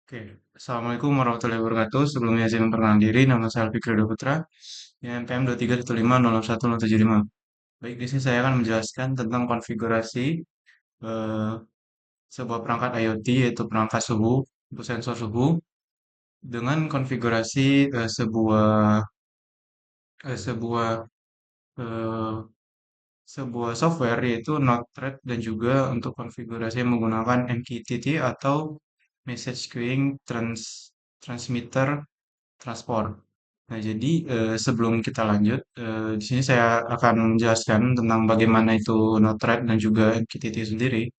Oke, Assalamualaikum warahmatullahi wabarakatuh. Sebelumnya saya memperkenalkan diri, nama saya Alfi Krido Putra, NPM 231500175. Baik, di sini saya akan menjelaskan tentang konfigurasi eh, sebuah perangkat IoT, yaitu perangkat suhu, untuk sensor suhu, dengan konfigurasi sebuah eh, sebuah software yaitu Node-RED dan juga untuk konfigurasi yang menggunakan MQTT atau Message Queuing Transmitter Transport. Nah, jadi sebelum kita lanjut, di sini saya akan menjelaskan tentang bagaimana itu Node-RED dan juga MQTT sendiri.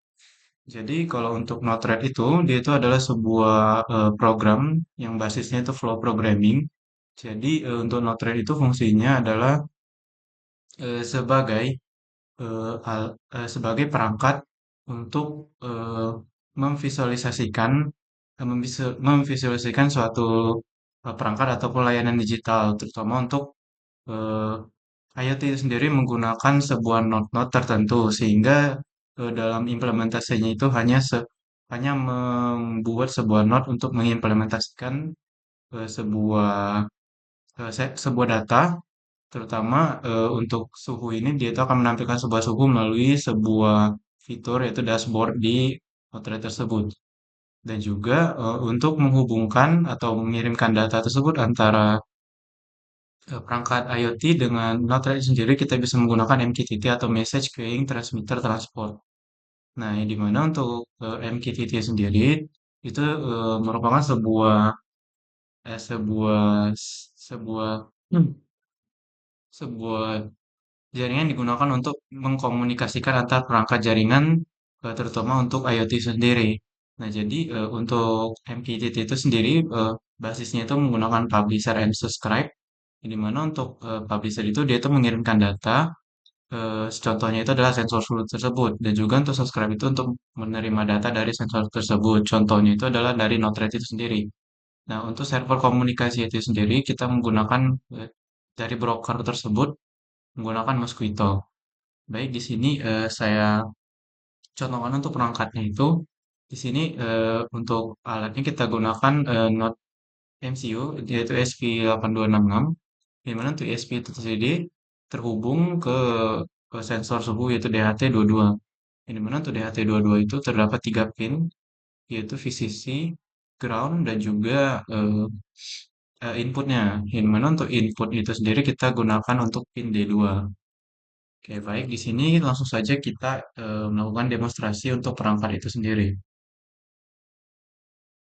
Jadi kalau untuk Node-RED itu, dia itu adalah sebuah program yang basisnya itu flow programming. Jadi untuk Node-RED itu fungsinya adalah sebagai sebagai perangkat untuk memvisualisasikan memvisualisasikan suatu perangkat ataupun layanan digital, terutama untuk eh, IoT itu sendiri menggunakan sebuah node-node tertentu, sehingga dalam implementasinya itu hanya membuat sebuah node untuk mengimplementasikan sebuah data. Terutama untuk suhu ini dia itu akan menampilkan sebuah suhu melalui sebuah fitur yaitu dashboard di baterai tersebut. Dan juga untuk menghubungkan atau mengirimkan data tersebut antara perangkat IoT dengan baterai sendiri kita bisa menggunakan MQTT atau Message Queuing Transmitter Transport. Nah, yang dimana untuk MQTT sendiri itu merupakan eh, sebuah sebuah hmm, sebuah jaringan digunakan untuk mengkomunikasikan antar perangkat jaringan, terutama untuk IoT sendiri. Nah, jadi untuk MQTT itu sendiri basisnya itu menggunakan publisher and subscribe, di mana untuk publisher itu dia itu mengirimkan data, contohnya itu adalah sensor fluid tersebut, dan juga untuk subscribe itu untuk menerima data dari sensor tersebut. Contohnya itu adalah dari Node-RED itu sendiri. Nah, untuk server komunikasi itu sendiri kita menggunakan dari broker tersebut menggunakan Mosquito. Baik, di sini saya contohkan untuk perangkatnya itu. Di sini untuk alatnya kita gunakan Node MCU yaitu ESP8266, di mana untuk ESP itu sendiri terhubung ke sensor suhu yaitu DHT22. Di mana untuk DHT22 itu terdapat 3 pin yaitu VCC, ground dan juga inputnya. Di mana untuk input itu sendiri kita gunakan untuk pin D2. Oke, baik. Di sini langsung saja kita melakukan demonstrasi untuk perangkat itu sendiri.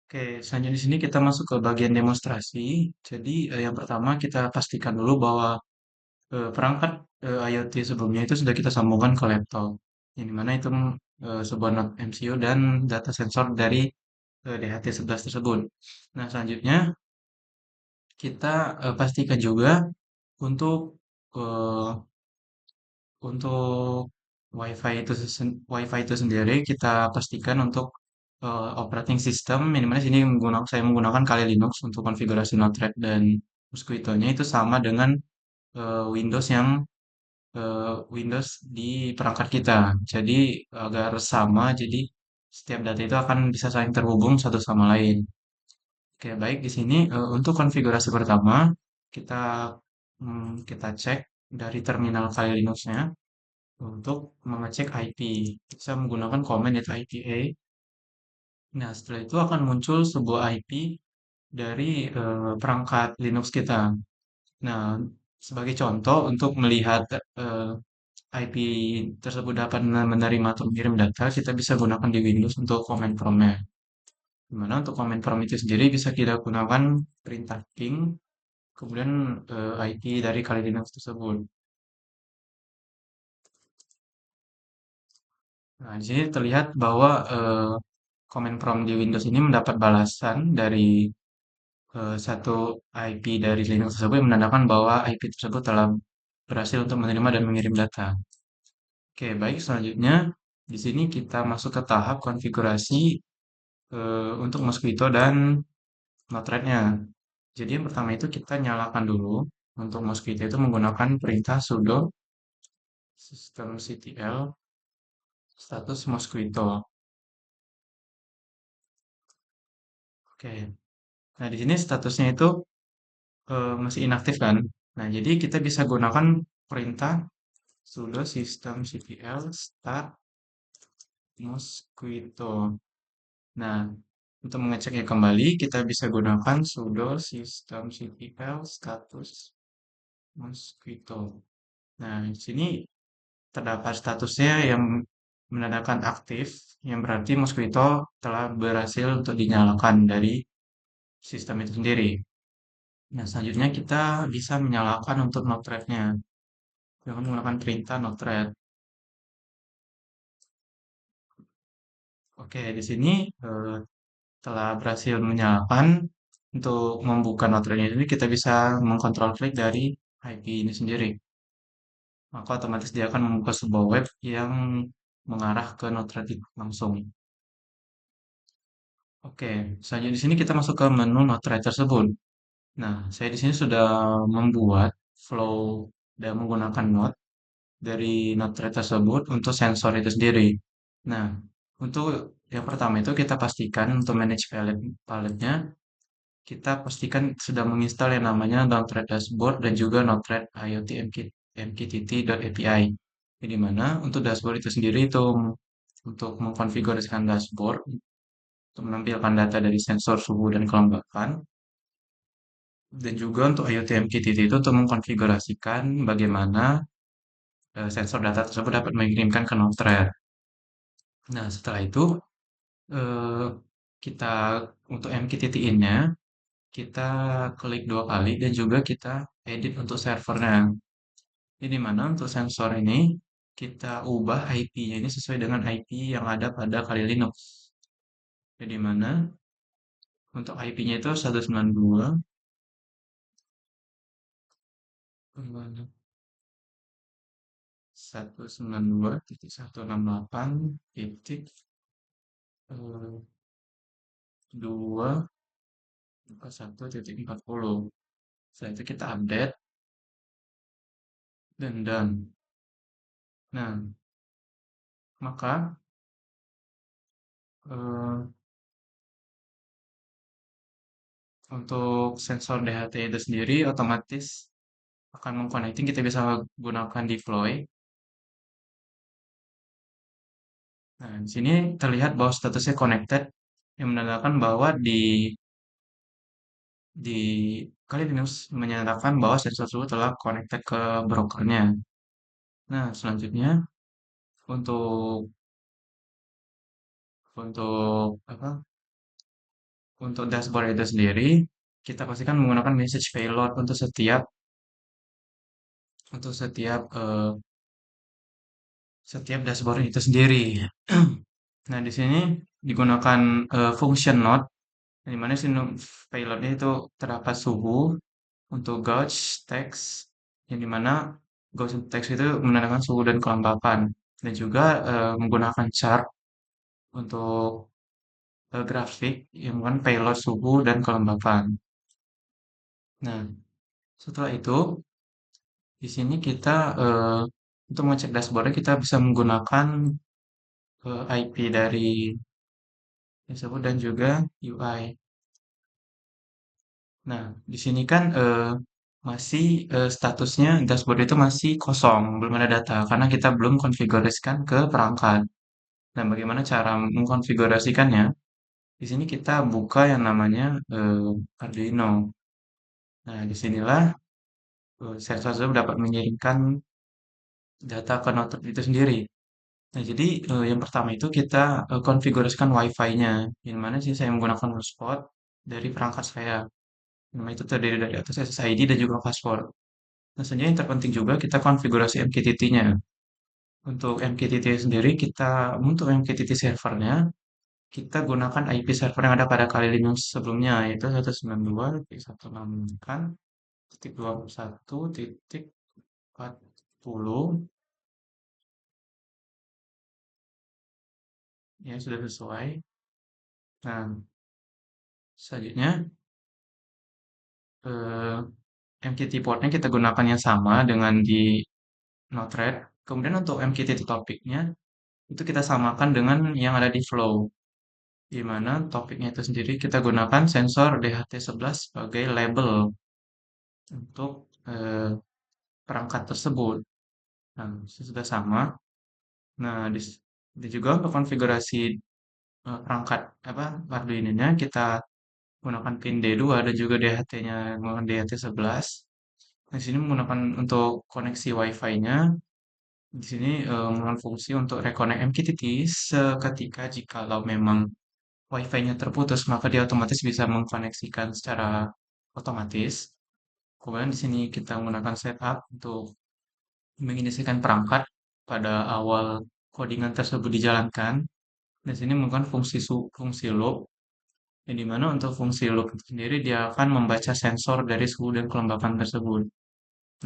Oke, selanjutnya di sini kita masuk ke bagian demonstrasi. Jadi, yang pertama kita pastikan dulu bahwa perangkat IoT sebelumnya itu sudah kita sambungkan ke laptop. Yang dimana itu sebuah node MCU dan data sensor dari DHT11 tersebut. Nah, selanjutnya kita pastikan juga untuk eh, untuk WiFi itu sendiri kita pastikan untuk operating system minimal sini saya menggunakan Kali Linux untuk konfigurasi Node-RED dan Mosquito-nya itu sama dengan Windows di perangkat kita. Jadi agar sama, jadi setiap data itu akan bisa saling terhubung satu sama lain. Oke, baik di sini untuk konfigurasi pertama kita kita cek dari terminal Kali Linux-nya. Untuk mengecek IP, bisa menggunakan komen yaitu IPA. Nah, setelah itu akan muncul sebuah IP dari perangkat Linux kita. Nah, sebagai contoh untuk melihat IP tersebut dapat menerima atau mengirim data, kita bisa gunakan di Windows untuk command prompt-nya. Dimana untuk command prompt itu sendiri bisa kita gunakan perintah ping, kemudian IP dari kali Linux tersebut. Nah, di sini terlihat bahwa command prompt di Windows ini mendapat balasan dari satu IP dari Linux tersebut yang menandakan bahwa IP tersebut telah berhasil untuk menerima dan mengirim data. Oke, baik. Selanjutnya, di sini kita masuk ke tahap konfigurasi untuk Mosquito dan Node-RED-nya. Jadi yang pertama itu kita nyalakan dulu untuk Mosquito itu menggunakan perintah sudo systemctl status Mosquito. Oke. Nah, di sini statusnya itu masih inaktif kan. Nah, jadi kita bisa gunakan perintah sudo systemctl start mosquito. Nah, untuk mengeceknya kembali, kita bisa gunakan sudo systemctl status mosquito. Nah, di sini terdapat statusnya yang menandakan aktif, yang berarti mosquito telah berhasil untuk dinyalakan dari sistem itu sendiri. Nah, selanjutnya kita bisa menyalakan untuk node-RED-nya dengan menggunakan perintah node-RED. Oke, di sini eh, telah berhasil menyalakan. Untuk membuka node-RED ini kita bisa mengkontrol klik dari IP ini sendiri. Maka otomatis dia akan membuka sebuah web yang mengarah ke node-RED itu langsung. Oke, selanjutnya di sini kita masuk ke menu node-RED tersebut. Nah, saya di sini sudah membuat flow dan menggunakan node dari node-RED tersebut untuk sensor itu sendiri. Nah, untuk yang pertama itu kita pastikan untuk manage palette-nya, kita pastikan sudah menginstal yang namanya Node-RED Dashboard dan juga Node-RED IoT MQTT.api. Di mana untuk dashboard itu sendiri itu untuk mengkonfigurasikan dashboard untuk menampilkan data dari sensor suhu dan kelembapan dan juga untuk IoT MQTT itu untuk mengkonfigurasikan bagaimana sensor data tersebut dapat mengirimkan ke Node-RED. Nah, setelah itu eh, kita untuk MQTT in-nya kita klik dua kali dan juga kita edit untuk servernya. Jadi di mana untuk sensor ini kita ubah IP-nya ini sesuai dengan IP yang ada pada Kali Linux. Jadi di mana untuk IP-nya itu 192 192.168 2 1.40. Setelah itu kita update dan done. Nah, maka eh, untuk sensor DHT itu sendiri otomatis akan mengconnecting, kita bisa gunakan deploy. Nah, di sini terlihat bahwa statusnya connected yang menandakan bahwa di Kali Linux menyatakan bahwa sensor tersebut telah connected ke brokernya. Nah, selanjutnya untuk apa? Untuk dashboard itu sendiri, kita pastikan menggunakan message payload untuk setiap dashboard itu sendiri. Nah, di sini digunakan function node, di mana sih payloadnya itu terdapat suhu untuk gauge text, yang dimana gauge text itu menandakan suhu dan kelembapan, dan juga menggunakan chart untuk grafik yang kan payload suhu dan kelembapan. Nah, setelah itu di sini kita untuk mengecek dashboardnya kita bisa menggunakan IP dari tersebut dan juga UI. Nah, di sini kan masih statusnya dashboard itu masih kosong, belum ada data karena kita belum konfigurasikan ke perangkat. Nah, bagaimana cara mengkonfigurasikannya? Di sini kita buka yang namanya Arduino. Nah, disinilah sensor tersebut dapat mengirimkan data ke notebook itu sendiri. Nah, jadi yang pertama itu kita konfigurasikan Wi-Fi-nya. Yang mana sih saya menggunakan hotspot dari perangkat saya. Nama itu terdiri dari atas SSID dan juga password. Nah, selanjutnya yang terpenting juga kita konfigurasi MQTT-nya. Untuk MQTT sendiri untuk MQTT servernya kita gunakan IP server yang ada pada Kali Linux sebelumnya yaitu 192.168.21.40 ya sudah sesuai. Nah, selanjutnya eh, MQTT portnya kita gunakan yang sama dengan di Node-RED. Kemudian untuk MQTT topiknya itu kita samakan dengan yang ada di Flow. di mana topiknya itu sendiri kita gunakan sensor DHT11 sebagai label untuk eh, perangkat tersebut. Nah, sudah sama. Nah, di juga untuk konfigurasi perangkat apa Arduino-nya kita menggunakan pin D2 dan juga DHT-nya menggunakan DHT11. Di sini menggunakan untuk koneksi Wi-Fi-nya. Di sini menggunakan fungsi untuk reconnect MQTT seketika jikalau memang Wi-Fi-nya terputus, maka dia otomatis bisa mengkoneksikan secara otomatis. Kemudian di sini kita menggunakan setup untuk menginisikan perangkat pada awal codingan tersebut dijalankan. Di sini menggunakan fungsi loop, yang dimana untuk fungsi loop itu sendiri dia akan membaca sensor dari suhu dan kelembapan tersebut.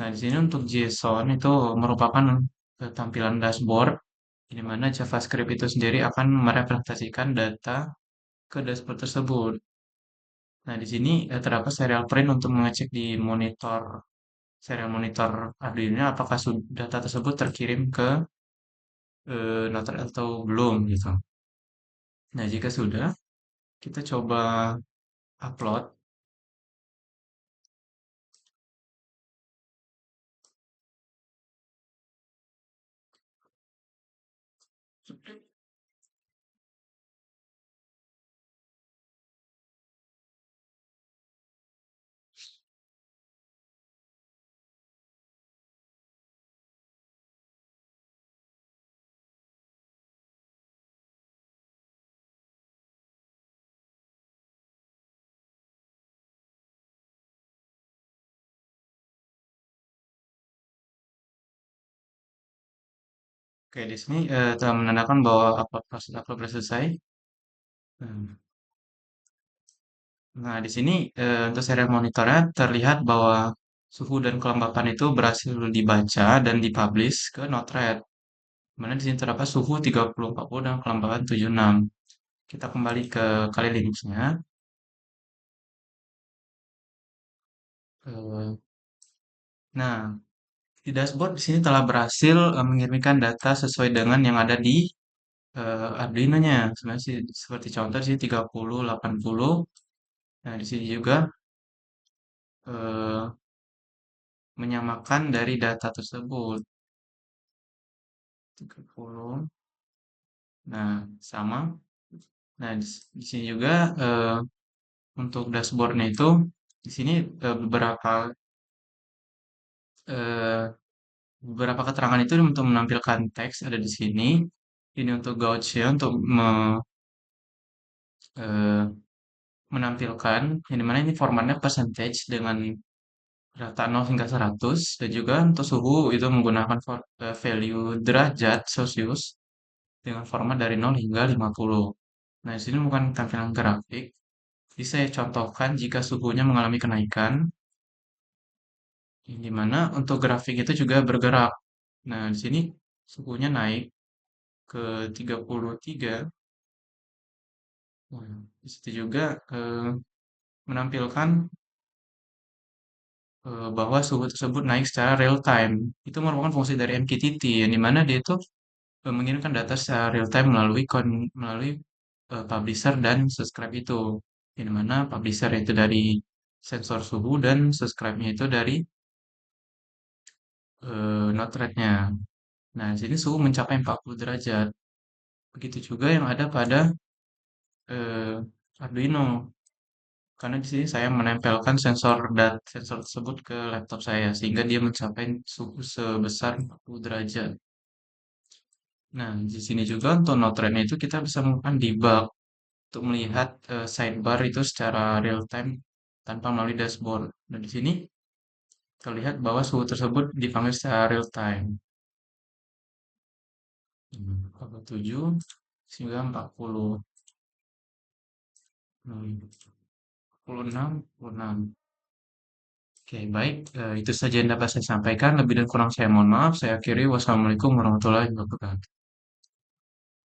Nah, di sini untuk JSON itu merupakan tampilan dashboard, di mana JavaScript itu sendiri akan merepresentasikan data ke dashboard tersebut. Nah, di sini terdapat serial print untuk mengecek di serial monitor Arduino apakah data tersebut terkirim ke Node-RED atau belum gitu. Nah, jika sudah, kita coba upload. Oke, di sini telah menandakan bahwa proses upload sudah selesai. Hmm. Nah, di sini untuk serial monitornya terlihat bahwa suhu dan kelembapan itu berhasil dibaca dan dipublish ke Node-RED. Mana di sini terdapat suhu 3040 dan kelembapan 76. Kita kembali ke kali Linux-nya. Eh, Nah, di dashboard di sini telah berhasil mengirimkan data sesuai dengan yang ada di Arduino-nya. Sebenarnya sih seperti contoh di sini 30, 80. Nah, di sini juga eh, menyamakan dari data tersebut. 30. Nah, sama. Nah, di sini juga untuk dashboardnya itu di sini eh, beberapa keterangan itu untuk menampilkan teks ada di sini. Ini untuk gauge untuk eh, menampilkan yang dimana ini formatnya percentage dengan data 0 hingga 100 dan juga untuk suhu itu menggunakan value derajat Celcius dengan format dari 0 hingga 50. Nah, di sini bukan tampilan grafik. Jadi saya contohkan jika suhunya mengalami kenaikan, yang dimana untuk grafik itu juga bergerak. Nah, di sini suhunya naik ke 33. Nah, di situ juga menampilkan bahwa suhu tersebut naik secara real time. Itu merupakan fungsi dari MQTT, yang dimana dia itu mengirimkan data secara real time melalui publisher dan subscribe itu. Yang dimana publisher itu dari sensor suhu dan subscribe-nya itu dari Node-RED-nya. Nah, di sini suhu mencapai 40 derajat. Begitu juga yang ada pada Arduino. Karena di sini saya menempelkan sensor tersebut ke laptop saya sehingga dia mencapai suhu sebesar 40 derajat. Nah, di sini juga untuk Node-RED-nya itu kita bisa melakukan debug untuk melihat sidebar itu secara real time tanpa melalui dashboard. Dan di sini terlihat bahwa suhu tersebut dipanggil secara real time. 47 hingga 40. 46, 46. Oke, baik. Itu saja yang dapat saya sampaikan. Lebih dan kurang saya mohon maaf. Saya akhiri. Wassalamualaikum warahmatullahi wabarakatuh.